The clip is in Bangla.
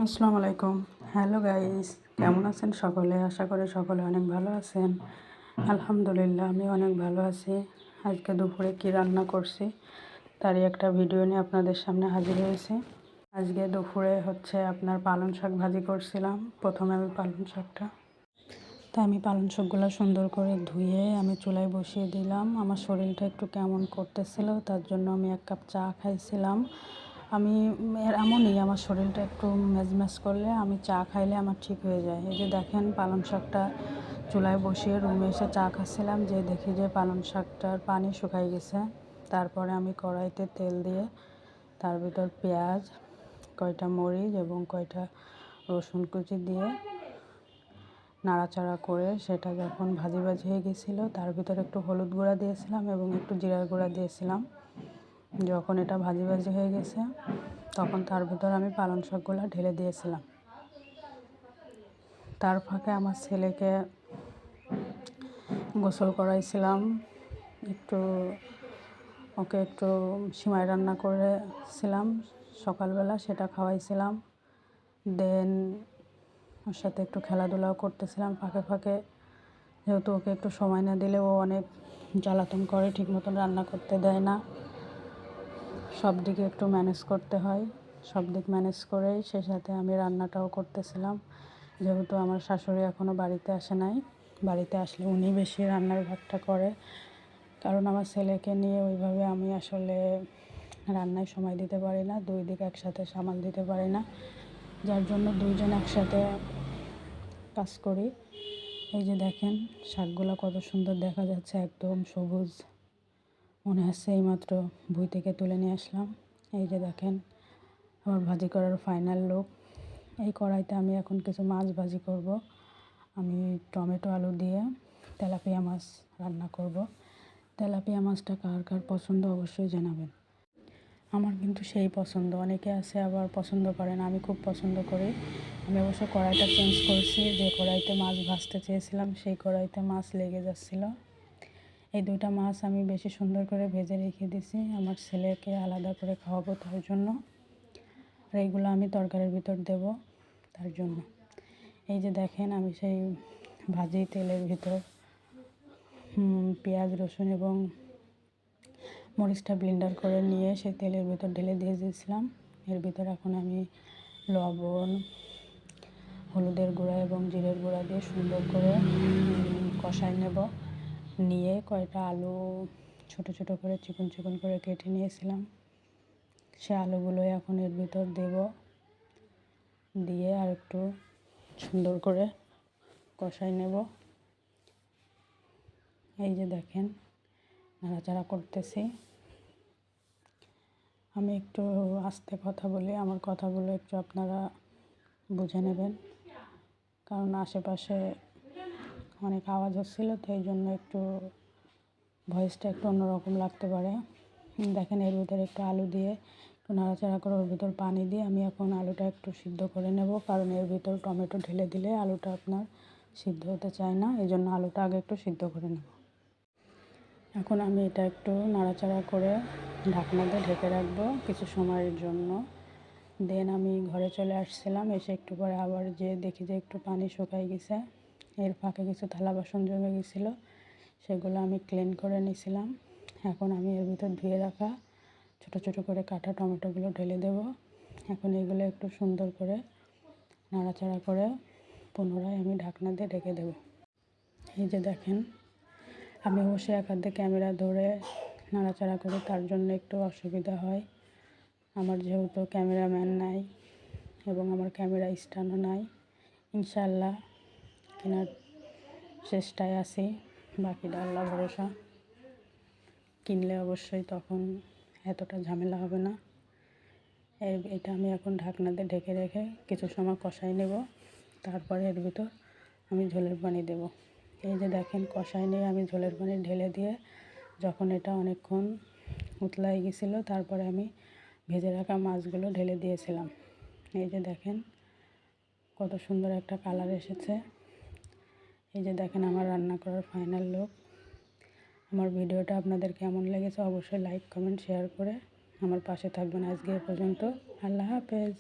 আসসালামু আলাইকুম। হ্যালো গাইস, কেমন আছেন সকলে? আশা করি সকলে অনেক ভালো আছেন। আলহামদুলিল্লাহ আমি অনেক ভালো আছি। আজকে দুপুরে কি রান্না করছি তারই একটা ভিডিও নিয়ে আপনাদের সামনে হাজির হয়েছি। আজকে দুপুরে হচ্ছে আপনার পালং শাক ভাজি করছিলাম। প্রথমে আমি পালং শাকটা আমি পালং শাকগুলো সুন্দর করে ধুয়ে আমি চুলায় বসিয়ে দিলাম। আমার শরীরটা একটু কেমন করতেছিল, তার জন্য আমি 1 কাপ চা খাইছিলাম। আমি এমনই আমার শরীরটা একটু ম্যাজম্যাজ করলে আমি চা খাইলে আমার ঠিক হয়ে যায়। এই যে দেখেন পালং শাকটা চুলায় বসিয়ে রুমে এসে চা খাচ্ছিলাম, যে দেখি যে পালং শাকটার পানি শুকাই গেছে। তারপরে আমি কড়াইতে তেল দিয়ে তার ভিতর পেঁয়াজ, কয়টা মরিচ এবং কয়টা রসুন কুচি দিয়ে নাড়াচাড়া করে সেটা যখন ভাজি হয়ে গেছিলো, তার ভিতরে একটু হলুদ গুঁড়া দিয়েছিলাম এবং একটু জিরার গুঁড়া দিয়েছিলাম। যখন এটা ভাজি হয়ে গেছে তখন তার ভিতর আমি পালং শাকগুলো ঢেলে দিয়েছিলাম। তার ফাঁকে আমার ছেলেকে গোসল করাইছিলাম, ওকে একটু সিমাই রান্না করেছিলাম সকালবেলা, সেটা খাওয়াইছিলাম। দেন ওর সাথে একটু খেলাধুলাও করতেছিলাম ফাঁকে ফাঁকে, যেহেতু ওকে একটু সময় না দিলে ও অনেক জ্বালাতন করে, ঠিক মতন রান্না করতে দেয় না। সব দিকে একটু ম্যানেজ করতে হয়, সব দিক ম্যানেজ করেই সে সাথে আমি রান্নাটাও করতেছিলাম। যেহেতু আমার শাশুড়ি এখনও বাড়িতে আসে নাই, বাড়িতে আসলে উনি বেশি রান্নার ভাগটা করে, কারণ আমার ছেলেকে নিয়ে ওইভাবে আমি আসলে রান্নায় সময় দিতে পারি না, 2 দিক একসাথে সামাল দিতে পারি না, যার জন্য 2 জন একসাথে কাজ করি। এই যে দেখেন শাকগুলো কত সুন্দর দেখা যাচ্ছে, একদম সবুজ, মনে হচ্ছে এইমাত্র ভুঁই থেকে তুলে নিয়ে আসলাম। এই যে দেখেন আমার ভাজি করার ফাইনাল লুক। এই কড়াইতে আমি এখন কিছু মাছ ভাজি করব। আমি টমেটো আলু দিয়ে তেলাপিয়া মাছ রান্না করব। তেলাপিয়া মাছটা কার কার পছন্দ অবশ্যই জানাবেন। আমার কিন্তু সেই পছন্দ, অনেকে আছে আবার পছন্দ করে না, আমি খুব পছন্দ করি। আমি অবশ্য কড়াইটা চেঞ্জ করছি, যে কড়াইতে মাছ ভাজতে চেয়েছিলাম সেই কড়াইতে মাছ লেগে যাচ্ছিলো। এই 2টা মাছ আমি বেশি সুন্দর করে ভেজে রেখে দিয়েছি আমার ছেলেকে আলাদা করে খাওয়াবো তার জন্য, আর এইগুলো আমি তরকারির ভিতর দেব তার জন্য। এই যে দেখেন আমি সেই ভাজি তেলের ভিতর পেঁয়াজ, রসুন এবং মরিচটা ব্লেন্ডার করে নিয়ে সেই তেলের ভিতর ঢেলে দিয়ে দিয়েছিলাম। এর ভিতর এখন আমি লবণ, হলুদের গুঁড়া এবং জিরের গুঁড়া দিয়ে সুন্দর করে কষাই নেব। নিয়ে কয়টা আলু ছোট ছোট করে চিকন চিকন করে কেটে নিয়েছিলাম, সে আলুগুলো এখন এর ভিতর দেব, দিয়ে আর একটু সুন্দর করে কষাই নেব। এই যে দেখেন নাড়াচাড়া করতেছি। আমি একটু আস্তে কথা বলি, আমার কথাগুলো একটু আপনারা বুঝে নেবেন, কারণ আশেপাশে অনেক আওয়াজ হচ্ছিলো, তো এই জন্য একটু ভয়েসটা একটু অন্যরকম লাগতে পারে। দেখেন এর ভিতরে একটু আলু দিয়ে একটু নাড়াচাড়া করে ওর ভিতর পানি দিয়ে আমি এখন আলুটা একটু সিদ্ধ করে নেব, কারণ এর ভিতর টমেটো ঢেলে দিলে আলুটা আপনার সিদ্ধ হতে চায় না, এই জন্য আলুটা আগে একটু সিদ্ধ করে নেব। এখন আমি এটা একটু নাড়াচাড়া করে ঢাকনা দিয়ে ঢেকে রাখবো কিছু সময়ের জন্য। দেন আমি ঘরে চলে আসছিলাম, এসে একটু পরে আবার যে দেখি যে একটু পানি শুকাই গেছে, এর ফাঁকে কিছু থালা বাসন জমে গেছিলো, সেগুলো আমি ক্লিন করে নিয়েছিলাম। এখন আমি এর ভিতর ধুয়ে রাখা ছোট ছোট করে কাটা টমেটোগুলো ঢেলে দেব। এখন এগুলো একটু সুন্দর করে নাড়াচাড়া করে পুনরায় আমি ঢাকনা দিয়ে ঢেকে দেব। এই যে দেখেন আমি অবশ্যই এক হাতে ক্যামেরা ধরে নাড়াচাড়া করি, তার জন্য একটু অসুবিধা হয়। আমার যেহেতু ক্যামেরাম্যান নাই এবং আমার ক্যামেরা স্ট্যান্ডও নাই, ইনশাআল্লাহ কেনার চেষ্টায় আছি, বাকিটা আল্লাহ ভরসা। কিনলে অবশ্যই তখন এতটা ঝামেলা হবে না। এটা আমি এখন ঢাকনা দিয়ে ঢেকে রেখে কিছু সময় কষাই নেব, তারপরে এর ভিতর আমি ঝোলের পানি দেব। এই যে দেখেন কষাই নিয়ে আমি ঝোলের পানি ঢেলে দিয়ে যখন এটা অনেকক্ষণ উতলাই গেছিলো, তারপরে আমি ভেজে রাখা মাছগুলো ঢেলে দিয়েছিলাম। এই যে দেখেন কত সুন্দর একটা কালার এসেছে। এই যে দেখেন আমার রান্না করার ফাইনাল লুক। আমার ভিডিওটা আপনাদের কেমন লেগেছে অবশ্যই লাইক, কমেন্ট, শেয়ার করে আমার পাশে থাকবেন। আজকে এ পর্যন্ত, আল্লাহ হাফেজ।